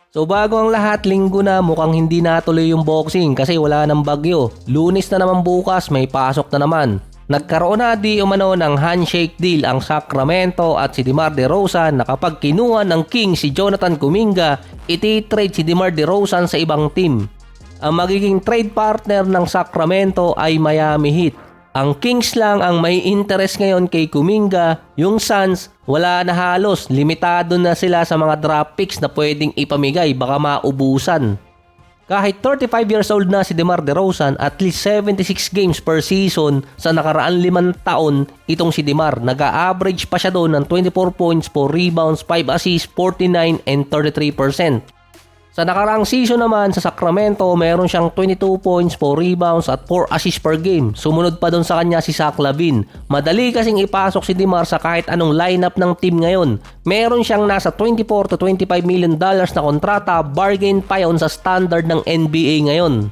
So bago ang lahat, linggo na, mukhang hindi natuloy yung boxing kasi wala nang bagyo. Lunes na naman bukas, may pasok na naman. Nagkaroon na di umano ng handshake deal ang Sacramento at si DeMar DeRozan na kapag kinuha ng King si Jonathan Kuminga, iti-trade si DeMar DeRozan sa ibang team. Ang magiging trade partner ng Sacramento ay Miami Heat. Ang Kings lang ang may interest ngayon kay Kuminga, yung Suns wala na halos, limitado na sila sa mga draft picks na pwedeng ipamigay, baka maubusan. Kahit 35 years old na si DeMar DeRozan, at least 76 games per season sa nakaraan 5 taon itong si DeMar. Nag-a-average pa siya doon ng 24 points, 4 rebounds, 5 assists, 49 and 33%. Sa nakaraang season naman sa Sacramento, meron siyang 22 points, 4 rebounds at 4 assists per game. Sumunod pa doon sa kanya si Zach LaVine. Madali kasing ipasok si DeMar sa kahit anong lineup ng team ngayon. Meron siyang nasa 24 to 25 million dollars na kontrata, bargain pa yon sa standard ng NBA ngayon.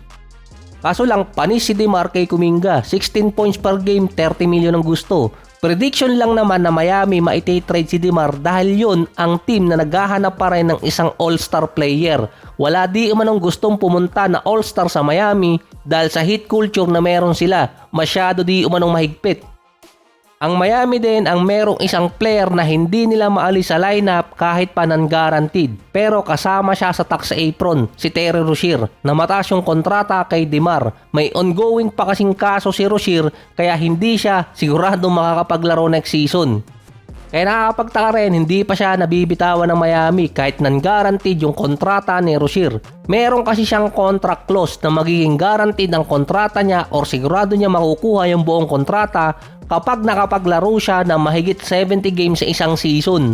Kaso lang, panis si DeMar kay Kuminga. 16 points per game, 30 million ang gusto. Prediction lang naman na Miami maiti-trade si DeMar dahil yun ang team na naghahanap pa rin ng isang all-star player. Wala di umanong gustong pumunta na all-star sa Miami dahil sa hit culture na meron sila. Masyado di umanong mahigpit. Ang Miami din ang merong isang player na hindi nila maalis sa lineup kahit pa non-guaranteed. Pero kasama siya sa tax apron, si Terry Rozier, na mataas yung kontrata kay DeMar. May ongoing pa kasing kaso si Rozier kaya hindi siya siguradong makakapaglaro next season. Kaya nakakapagtaka rin, hindi pa siya nabibitawan ng Miami kahit non-guaranteed yung kontrata ni Rozier. Meron kasi siyang contract clause na magiging guaranteed ang kontrata niya or sigurado niya makukuha yung buong kontrata kapag nakapaglaro siya ng mahigit 70 games sa isang season.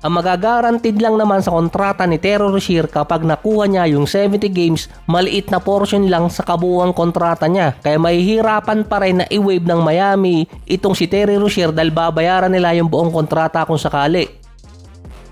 Ang magagaranteed lang naman sa kontrata ni Terry Rozier kapag nakuha niya yung 70 games, maliit na portion lang sa kabuuang kontrata niya. Kaya mahihirapan pa rin na i-waive ng Miami itong si Terry Rozier dahil babayaran nila yung buong kontrata kung sakali.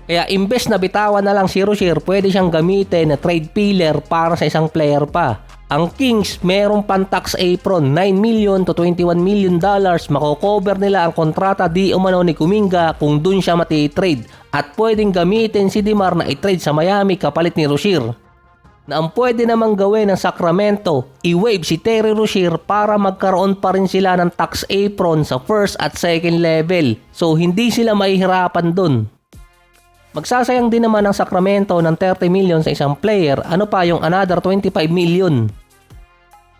Kaya imbes na bitawan na lang si Rozier, pwede siyang gamitin na trade pillar para sa isang player pa. Ang Kings merong pan-tax apron, 9 million to 21 million dollars. Mako-cover nila ang kontrata di umano ni Kuminga kung dun siya mati-trade. At pwedeng gamitin si DeMar na i-trade sa Miami kapalit ni Rozier. Na ang pwede namang gawin ng Sacramento, i-waive si Terry Rozier para magkaroon pa rin sila ng tax apron sa first at second level. So hindi sila mahihirapan dun. Magsasayang din naman ang Sacramento ng 30 million sa isang player, ano pa yung another 25 million.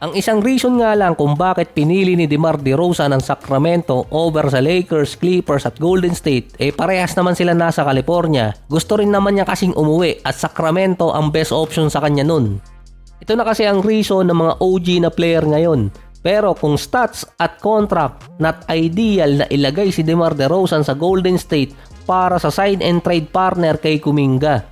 Ang isang reason nga lang kung bakit pinili ni DeMar DeRozan ang Sacramento over sa Lakers, Clippers at Golden State, parehas naman sila nasa California. Gusto rin naman niya kasing umuwi at Sacramento ang best option sa kanya nun. Ito na kasi ang reason ng mga OG na player ngayon. Pero kung stats at contract, not ideal na ilagay si DeMar DeRozan sa Golden State para sa sign and trade partner kay Kuminga.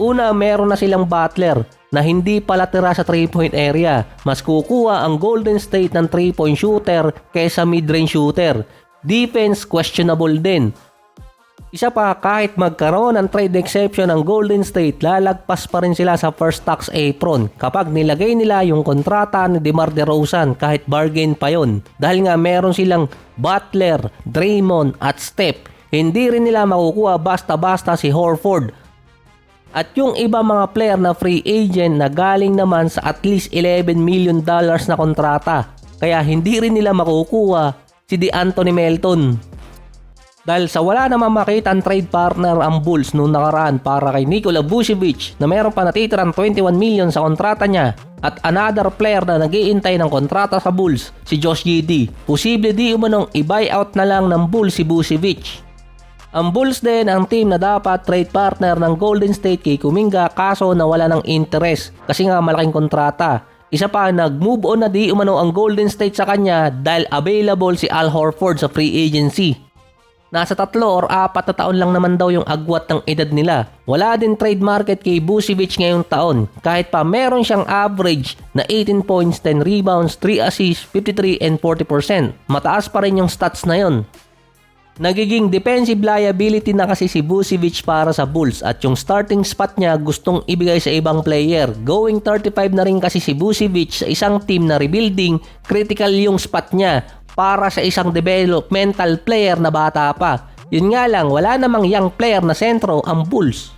Una, meron na silang Butler na hindi pala tira sa 3-point area. Mas kukuha ang Golden State ng 3-point shooter kaysa mid-range shooter. Defense, questionable din. Isa pa, kahit magkaroon ng trade exception ng Golden State, lalagpas pa rin sila sa first tax apron kapag nilagay nila yung kontrata ni DeMar DeRozan kahit bargain pa yon. Dahil nga meron silang Butler, Draymond at Steph. Hindi rin nila makukuha basta-basta si Horford. At yung iba mga player na free agent na galing naman sa at least 11 million dollars na kontrata. Kaya hindi rin nila makukuha si DeAnthony Melton. Dahil sa wala namang makita ang trade partner ang Bulls noong nakaraan para kay Nikola Vucevic na meron pa natitirang 21 million sa kontrata niya at another player na nag-iintay ng kontrata sa Bulls, si Josh Giddey. Posible di umanong i-buyout na lang ng Bulls si Vucevic. Ang Bulls din ang team na dapat trade partner ng Golden State kay Kuminga kaso nawala ng interest kasi nga malaking kontrata. Isa pa, nag-move on na di umano ang Golden State sa kanya dahil available si Al Horford sa free agency. Nasa 3 or 4 na taon lang naman daw yung agwat ng edad nila. Wala din trade market kay Vucevic ngayong taon kahit pa meron siyang average na 18 points, 10 rebounds, 3 assists, 53 and 40%. Mataas pa rin yung stats na yon. Nagiging defensive liability na kasi si Vucevic para sa Bulls at yung starting spot niya gustong ibigay sa ibang player. Going 35 na rin kasi si Vucevic sa isang team na rebuilding, critical yung spot niya para sa isang developmental player na bata pa. Yun nga lang, wala namang young player na sentro ang Bulls.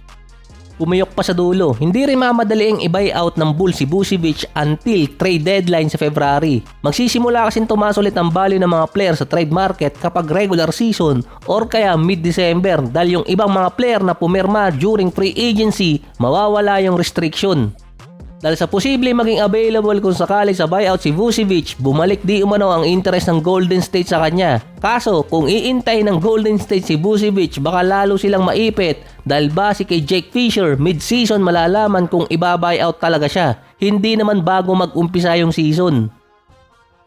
Pumiyok pa sa dulo, hindi rin mamadali ang i-buyout ng Bulls si Vucevic until trade deadline sa February. Magsisimula kasing tumaas ulit ang value ng mga player sa trade market kapag regular season or kaya mid-December dahil yung ibang mga player na pumirma during free agency mawawala yung restriction. Dahil sa posible maging available kung sakali sa buyout si Vucevic, bumalik di umano ang interest ng Golden State sa kanya. Kaso kung iintay ng Golden State si Vucevic, baka lalo silang maipit dahil base kay Jake Fisher, mid-season malalaman kung iba-buyout talaga siya. Hindi naman bago mag-umpisa yung season.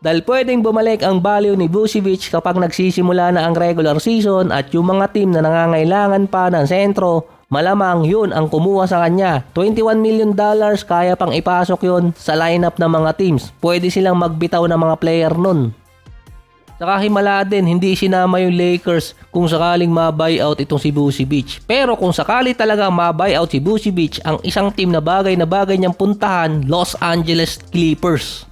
Dahil pwedeng bumalik ang value ni Vucevic kapag nagsisimula na ang regular season at yung mga team na nangangailangan pa ng sentro, malamang yun ang kumuha sa kanya. $21 million kaya pang ipasok yun sa lineup ng mga teams. Pwede silang magbitaw ng mga player nun. Saka himala din, hindi sinama yung Lakers kung sakaling ma-buyout itong si Vucevic. Pero kung sakali talaga ma-buyout si Vucevic, ang isang team na bagay niyang puntahan, Los Angeles Clippers.